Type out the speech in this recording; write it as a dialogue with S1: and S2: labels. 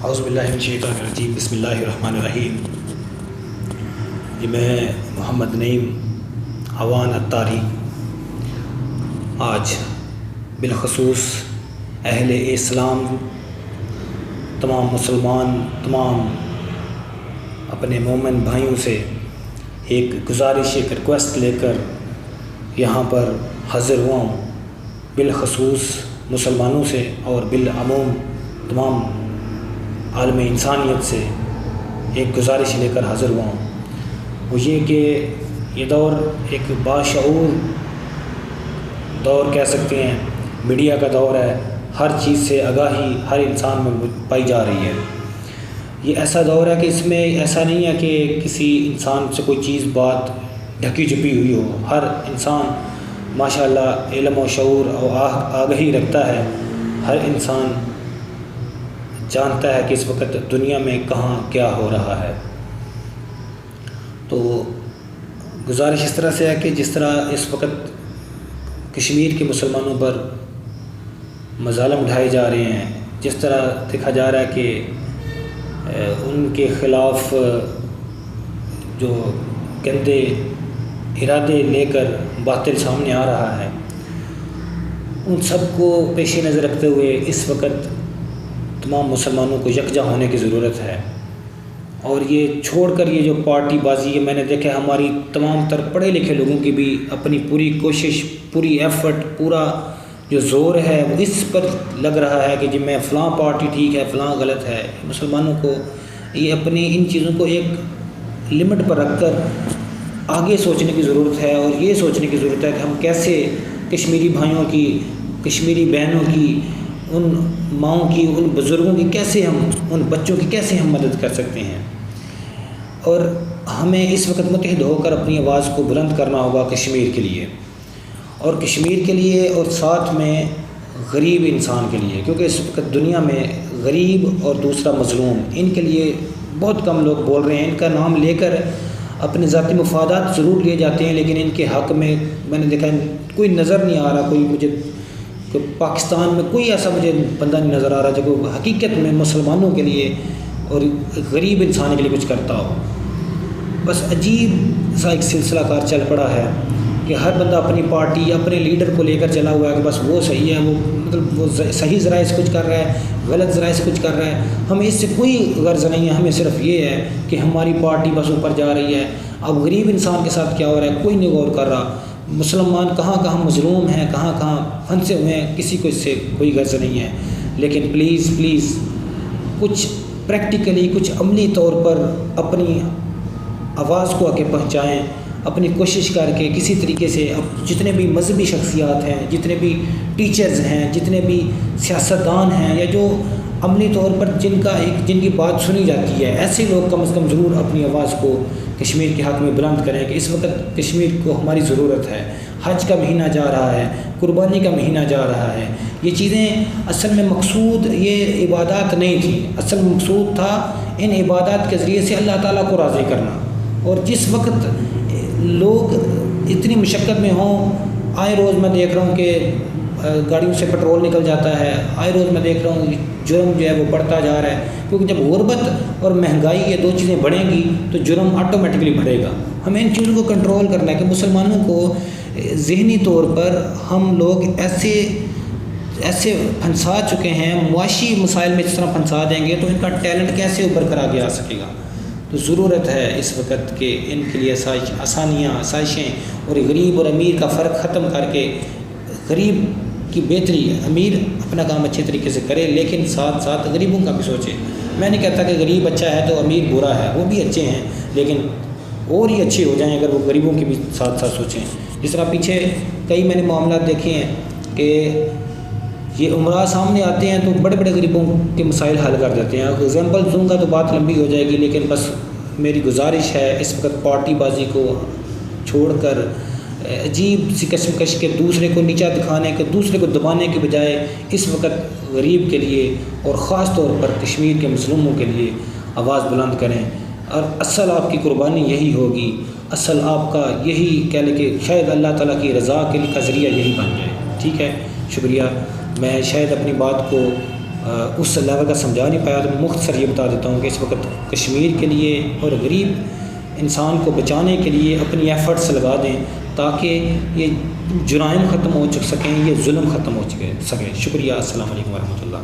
S1: اعوذ باللہ من الشیطان الرجیم، بسم اللہ الرحمن الرحیم۔ جی میں محمد نعیم عوان اتاری آج بالخصوص اہل اسلام، تمام مسلمان، تمام اپنے مومن بھائیوں سے ایک گزارش، ایک ریکویسٹ لے کر یہاں پر حاضر ہوا ہوں۔ بالخصوص مسلمانوں سے اور بالعموم تمام عالم انسانیت سے ایک گزارش لے کر حاضر ہوا ہوں، وہ یہ کہ یہ دور ایک باشعور دور کہہ سکتے ہیں، میڈیا کا دور ہے، ہر چیز سے آگاہی ہر انسان میں پائی جا رہی ہے۔ یہ ایسا دور ہے کہ اس میں ایسا نہیں ہے کہ کسی انسان سے کوئی چیز بات ڈھکی چھپی ہوئی ہو، ہر انسان ماشاءاللہ علم و شعور اور آگاہی رکھتا ہے، ہر انسان جانتا ہے کہ اس وقت دنیا میں کہاں کیا ہو رہا ہے۔ تو گزارش اس طرح سے ہے کہ جس طرح اس وقت کشمیر کے مسلمانوں پر مظالم اٹھائے جا رہے ہیں، جس طرح دیکھا جا رہا ہے کہ ان کے خلاف جو گندے ارادے لے کر باطل سامنے آ رہا ہے، ان سب کو پیش نظر رکھتے ہوئے اس وقت تمام مسلمانوں کو یکجا ہونے کی ضرورت ہے۔ اور یہ چھوڑ کر یہ جو پارٹی بازی ہے، میں نے دیکھا ہے ہماری تمام تر پڑھے لکھے لوگوں کی بھی اپنی پوری کوشش، پوری ایفرٹ، پورا جو زور ہے وہ اس پر لگ رہا ہے کہ جی میں فلاں پارٹی ٹھیک ہے، فلاں غلط ہے۔ مسلمانوں کو یہ اپنی ان چیزوں کو ایک لمٹ پر رکھ کر آگے سوچنے کی ضرورت ہے، اور یہ سوچنے کی ضرورت ہے کہ ہم کیسے کشمیری بھائیوں کی، کشمیری بہنوں کی، ان ماؤں کی، ان بزرگوں کی کیسے ہم، ان بچوں کی کیسے ہم مدد کر سکتے ہیں۔ اور ہمیں اس وقت متحد ہو کر اپنی آواز کو بلند کرنا ہوگا کشمیر کے لیے، اور کشمیر کے لیے، اور ساتھ میں غریب انسان کے لیے، کیونکہ اس وقت دنیا میں غریب اور دوسرا مظلوم، ان کے لیے بہت کم لوگ بول رہے ہیں۔ ان کا نام لے کر اپنے ذاتی مفادات ضرور لیے جاتے ہیں، لیکن ان کے حق میں نے دیکھا کوئی نظر نہیں آ رہا، کوئی مجھے پاکستان میں کوئی ایسا مجھے بندہ نہیں نظر آ رہا جو حقیقت میں مسلمانوں کے لیے اور غریب انسان کے لیے کچھ کرتا ہو۔ بس عجیب سا ایک سلسلہ کار چل پڑا ہے کہ ہر بندہ اپنی پارٹی، اپنے لیڈر کو لے کر چلا ہوا ہے کہ بس وہ صحیح ہے، وہ صحیح ذرائع سے کچھ کر رہا ہے، غلط ذرائع سے کچھ کر رہا ہے۔ ہمیں اس سے کوئی غرض نہیں ہے، ہمیں صرف یہ ہے کہ ہماری پارٹی بس اوپر جا رہی ہے۔ اب غریب انسان کے ساتھ کیا ہو رہا ہے کوئی نہیں غور کر رہا۔ مسلمان کہاں کہاں مظلوم ہیں، کہاں کہاں پھنسے ہوئے ہیں، کسی کو اس سے کوئی غرض نہیں ہے۔ لیکن پلیز کچھ پریکٹیکلی، کچھ عملی طور پر اپنی آواز کو آگے پہنچائیں، اپنی کوشش کر کے کسی طریقے سے جتنے بھی مذہبی شخصیات ہیں، جتنے بھی ٹیچرز ہیں، جتنے بھی سیاستدان ہیں، یا جو عملی طور پر جن کی بات سنی جاتی ہے، ایسے لوگ کم از کم ضرور اپنی آواز کو کشمیر کے حق میں بلند کریں کہ اس وقت کشمیر کو ہماری ضرورت ہے۔ حج کا مہینہ جا رہا ہے، قربانی کا مہینہ جا رہا ہے۔ یہ چیزیں اصل میں مقصود یہ عبادات نہیں تھی، اصل مقصود تھا ان عبادات کے ذریعے سے اللہ تعالیٰ کو راضی کرنا۔ اور جس وقت لوگ اتنی مشقت میں ہوں، آئے روز میں دیکھ رہا ہوں کہ گاڑیوں سے پٹرول نکل جاتا ہے، آئے روز میں دیکھ رہا ہوں جرم جو ہے وہ بڑھتا جا رہا ہے، کیونکہ جب غربت اور مہنگائی یہ دو چیزیں بڑھیں گی تو جرم آٹومیٹکلی بڑھے گا۔ ہمیں ان چیزوں کو کنٹرول کرنا ہے کہ مسلمانوں کو ذہنی طور پر ہم لوگ ایسے پھنسا چکے ہیں، معاشی مسائل میں اس طرح پھنسا دیں گے تو ان کا ٹیلنٹ کیسے ابھر کر آگے آ سکے گا۔ تو ضرورت ہے اس وقت کہ ان کے لیے آسائشیں اور غریب اور امیر کا فرق ختم کر کے غریب کی بہتری، امیر اپنا کام اچھے طریقے سے کرے لیکن ساتھ ساتھ غریبوں کا بھی سوچے۔ میں نہیں کہتا کہ غریب اچھا ہے تو امیر برا ہے، وہ بھی اچھے ہیں، لیکن اور ہی اچھے ہو جائیں اگر وہ غریبوں کی بھی ساتھ ساتھ سوچیں۔ جس طرح پیچھے کئی میں نے معاملات دیکھے ہیں کہ یہ عمرہ سامنے آتے ہیں تو بڑے بڑے غریبوں کے مسائل حل کر دیتے ہیں۔ اگزامپل دوں گا تو بات لمبی ہو جائے گی، لیکن بس میری گزارش ہے اس وقت پارٹی بازی کو چھوڑ کر عجیب سی کشمکش کے دوسرے کو نیچا دکھانے کے، دوسرے کو دبانے کے بجائے اس وقت غریب کے لیے اور خاص طور پر کشمیر کے مظلوموں کے لیے آواز بلند کریں۔ اور اصل آپ کی قربانی یہی ہوگی، اصل آپ کا یہی کہہ لیں کہ شاید اللہ تعالیٰ کی رضا کے کا ذریعہ یہی بن جائے۔ ٹھیک ہے، شکریہ۔ میں شاید اپنی بات کو اس لیول کا سمجھا نہیں پایا، تو میں مختصر یہ بتا دیتا ہوں کہ اس وقت کشمیر کے لیے اور غریب انسان کو بچانے کے لیے اپنی ایفرٹس لگا دیں تاکہ یہ جرائم ختم ہو سکیں، یہ ظلم ختم ہو سکے۔ شکریہ، السلام علیکم ورحمۃ اللہ۔